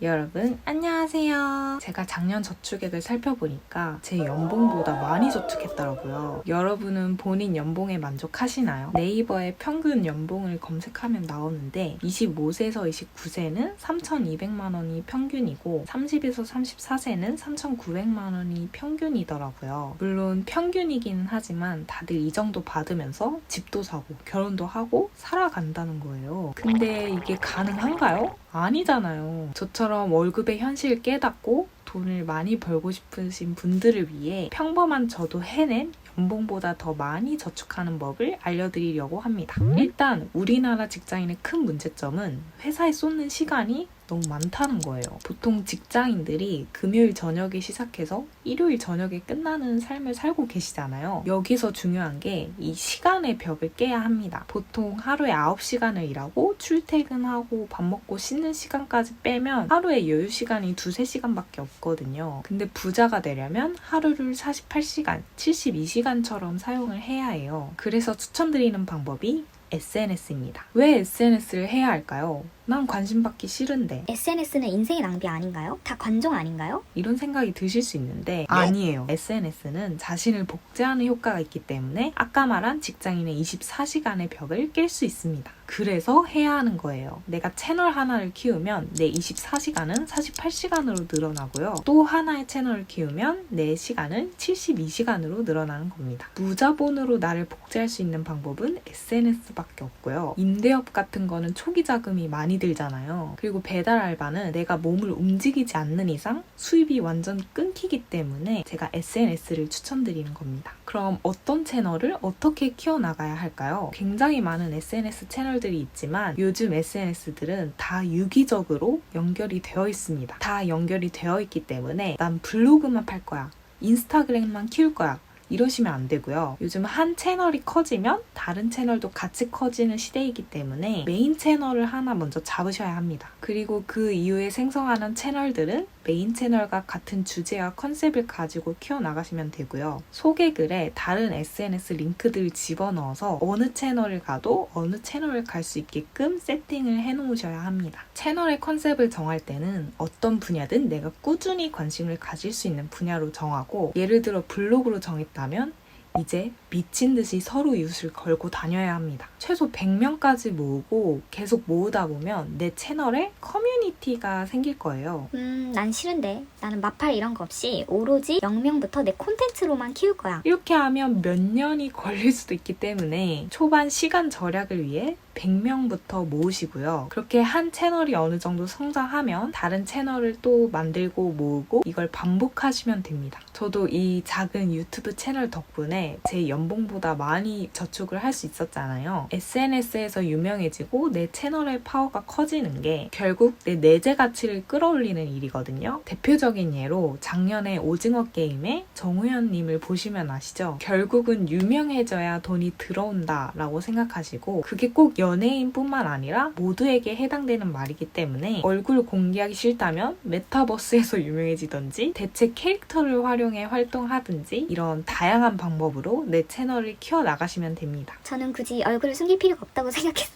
여러분 안녕하세요. 제가 작년 저축액을 살펴보니까 제 연봉보다 많이 저축했더라고요. 여러분은 본인 연봉에 만족하시나요? 네이버에 평균 연봉을 검색하면 나오는데 25세에서 29세는 3,200만 원이 평균이고 30에서 34세는 3,900만 원이 평균이더라고요. 물론 평균이긴 하지만 다들 이 정도 받으면서 집도 사고 결혼도 하고 살아간다는 거예요. 근데 이게 가능한가요? 아니잖아요. 저처럼 월급의 현실을 깨닫고 돈을 많이 벌고 싶으신 분들을 위해 평범한 저도 해낸 연봉보다 더 많이 저축하는 법을 알려드리려고 합니다. 일단 우리나라 직장인의 큰 문제점은 회사에 쏟는 시간이 너무 많다는 거예요. 보통 직장인들이 금요일 저녁에 시작해서 일요일 저녁에 끝나는 삶을 살고 계시잖아요. 여기서 중요한 게 이 시간의 벽을 깨야 합니다. 보통 하루에 9시간을 일하고 출퇴근하고 밥 먹고 씻는 시간까지 빼면 하루에 여유 시간이 2-3시간밖에 없거든요. 근데 부자가 되려면 하루를 48시간, 72시간처럼 사용을 해야 해요. 그래서 추천드리는 방법이 SNS입니다. 왜 SNS를 해야 할까요? 난 관심 받기 싫은데. SNS는 인생의 낭비 아닌가요? 다 관종 아닌가요? 이런 생각이 드실 수 있는데 아니에요. SNS는 자신을 복제하는 효과가 있기 때문에 아까 말한 직장인의 24시간의 벽을 깰 수 있습니다. 그래서 해야 하는 거예요. 내가 채널 하나를 키우면 내 24시간은 48시간으로 늘어나고요. 또 하나의 채널을 키우면 내 시간은 72시간으로 늘어나는 겁니다. 무자본으로 나를 복제할 수 있는 방법은 SNS밖에 없고요. 임대업 같은 거는 초기 자금이 많이 들잖아요. 그리고 배달 알바는 내가 몸을 움직이지 않는 이상 수입이 완전 끊기기 때문에 제가 SNS를 추천드리는 겁니다. 그럼 어떤 채널을 어떻게 키워나가야 할까요? 굉장히 많은 SNS 채널들이 있지만 요즘 SNS들은 다 유기적으로 연결이 되어 있습니다. 다 연결이 되어 있기 때문에 난 블로그만 팔 거야. 인스타그램만 키울 거야. 이러시면 안 되고요. 요즘 한 채널이 커지면 다른 채널도 같이 커지는 시대이기 때문에 메인 채널을 하나 먼저 잡으셔야 합니다. 그리고 그 이후에 생성하는 채널들은 메인 채널과 같은 주제와 컨셉을 가지고 키워나가시면 되고요. 소개글에 다른 SNS 링크들을 집어넣어서 어느 채널을 가도 어느 채널을 갈 수 있게끔 세팅을 해놓으셔야 합니다. 채널의 컨셉을 정할 때는 어떤 분야든 내가 꾸준히 관심을 가질 수 있는 분야로 정하고 예를 들어 블로그로 정했다면 이제 미친 듯이 서로 이웃을 걸고 다녀야 합니다. 최소 100명까지 모으고 계속 모으다 보면 내 채널에 커뮤니티가 생길 거예요. 난 싫은데. 나는 마팔 이런 거 없이 오로지 영명부터 내 콘텐츠로만 키울 거야. 이렇게 하면 몇 년이 걸릴 수도 있기 때문에 초반 시간 절약을 위해 100명부터 모으시고요. 그렇게 한 채널이 어느 정도 성장하면 다른 채널을 또 만들고 모으고 이걸 반복하시면 됩니다. 저도 이 작은 유튜브 채널 덕분에 제 연봉보다 많이 저축을 할 수 있었잖아요. SNS에서 유명해지고 내 채널의 파워가 커지는 게 결국 내 내재 가치를 끌어올리는 일이거든요. 대표적인 예로 작년에 오징어 게임의 정우현님을 보시면 아시죠? 결국은 유명해져야 돈이 들어온다 라고 생각하시고 그게 꼭 연예인뿐만 아니라 모두에게 해당되는 말이기 때문에 얼굴 공개하기 싫다면 메타버스에서 유명해지던지 대체 캐릭터를 활용해 활동하든지 이런 다양한 방법으로 내 채널을 키워나가시면 됩니다. 저는 굳이 얼굴을 숨길 필요가 없다고 생각했어요.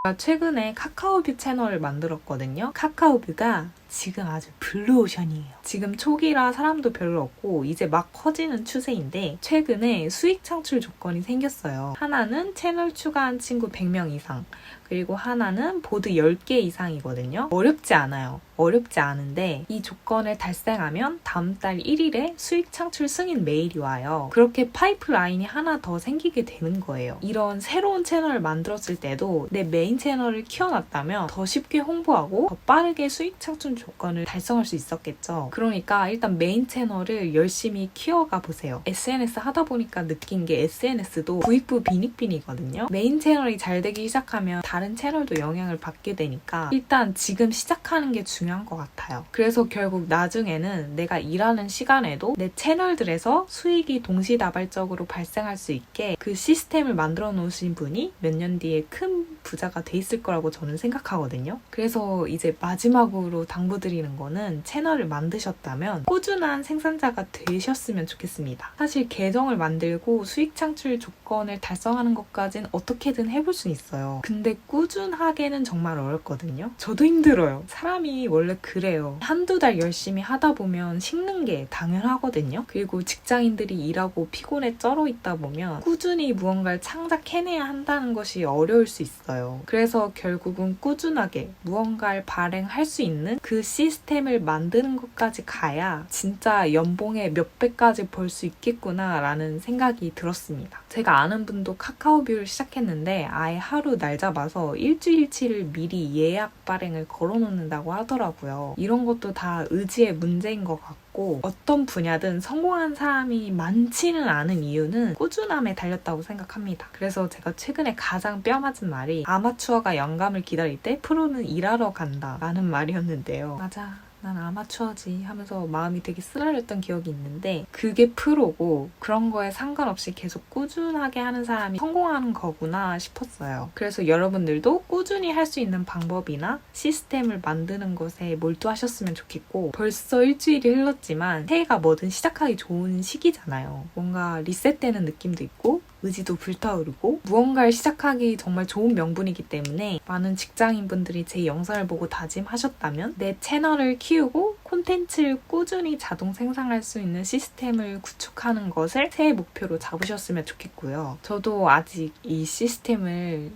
제가 최근에 카카오뷰 채널을 만들었거든요. 카카오뷰가 지금 아주 블루오션이에요. 지금 초기라 사람도 별로 없고 이제 막 커지는 추세인데 최근에 수익 창출 조건이 생겼어요. 하나는 채널 추가한 친구 100명 이상 그리고 하나는 보드 10개 이상이거든요. 어렵지 않아요. 어렵지 않은데 이 조건을 달성하면 다음 달 1일에 수익 창출 승인 메일이 와요. 그렇게 파이프라인이 하나 더 생기게 되는 거예요. 이런 새로운 채널을 만들었을 때도 내 메인 채널을 키워놨다면 더 쉽게 홍보하고 더 빠르게 수익 창출 조건을 달성할 수 있었겠죠. 그러니까 일단 메인 채널을 열심히 키워가 보세요. SNS 하다 보니까 느낀 게 SNS도 부익부 빈익빈이거든요. 메인 채널이 잘 되기 시작하면 다른 채널도 영향을 받게 되니까 일단 지금 시작하는 게 중요한 것 같아요. 그래서 결국 나중에는 내가 일하는 시간에도 내 채널들에서 수익이 동시다발적으로 발생할 수 있게 그 시스템을 만들어 놓으신 분이 몇 년 뒤에 큰 부자가 돼 있을 거라고 저는 생각하거든요. 그래서 이제 마지막으로 당부드리는 거는 채널을 만드셨다면 꾸준한 생산자가 되셨으면 좋겠습니다. 사실 계정을 만들고 수익 창출 조건을 달성하는 것까진 어떻게든 해볼 수 있어요. 근데 꾸준하게는 정말 어렵거든요. 저도 힘들어요. 사람이 원래 그래요. 한두 달 열심히 하다 보면 식는 게 당연하거든요. 그리고 직장인들이 일하고 피곤에 쩔어 있다 보면 꾸준히 무언가를 창작해내야 한다는 것이 어려울 수 있어요. 그래서 결국은 꾸준하게 무언가를 발행할 수 있는 그 시스템을 만드는 것까지 가야 진짜 연봉의 몇 배까지 벌 수 있겠구나 라는 생각이 들었습니다. 제가 아는 분도 카카오뷰를 시작했는데 아예 하루 날 잡아서 일주일치를 미리 예약 발행을 걸어놓는다고 하더라고요. 이런 것도 다 의지의 문제인 것 같고 어떤 분야든 성공한 사람이 많지는 않은 이유는 꾸준함에 달렸다고 생각합니다. 그래서 제가 최근에 가장 뼈맞은 말이 아마추어가 영감을 기다릴 때 프로는 일하러 간다 라는 말이었는데요. 맞아. 난 아마추어지 하면서 마음이 되게 쓰라렸던 기억이 있는데 그게 프로고 그런 거에 상관없이 계속 꾸준하게 하는 사람이 성공하는 거구나 싶었어요. 그래서 여러분들도 꾸준히 할 수 있는 방법이나 시스템을 만드는 것에 몰두하셨으면 좋겠고 벌써 일주일이 흘렀지만 새해가 뭐든 시작하기 좋은 시기잖아요. 뭔가 리셋되는 느낌도 있고 의지도 불타오르고 무언가를 시작하기 정말 좋은 명분이기 때문에 많은 직장인분들이 제 영상을 보고 다짐하셨다면 내 채널을 키우고 콘텐츠를 꾸준히 자동 생산할 수 있는 시스템을 구축하는 것을 새해 목표로 잡으셨으면 좋겠고요. 저도 아직 이 시스템을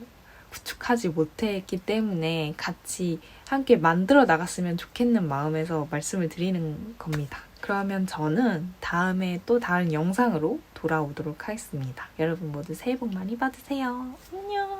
구축하지 못했기 때문에 같이 함께 만들어 나갔으면 좋겠는 마음에서 말씀을 드리는 겁니다. 그러면 저는 다음에 또 다른 영상으로 돌아오도록 하겠습니다. 여러분 모두 새해 복 많이 받으세요. 안녕!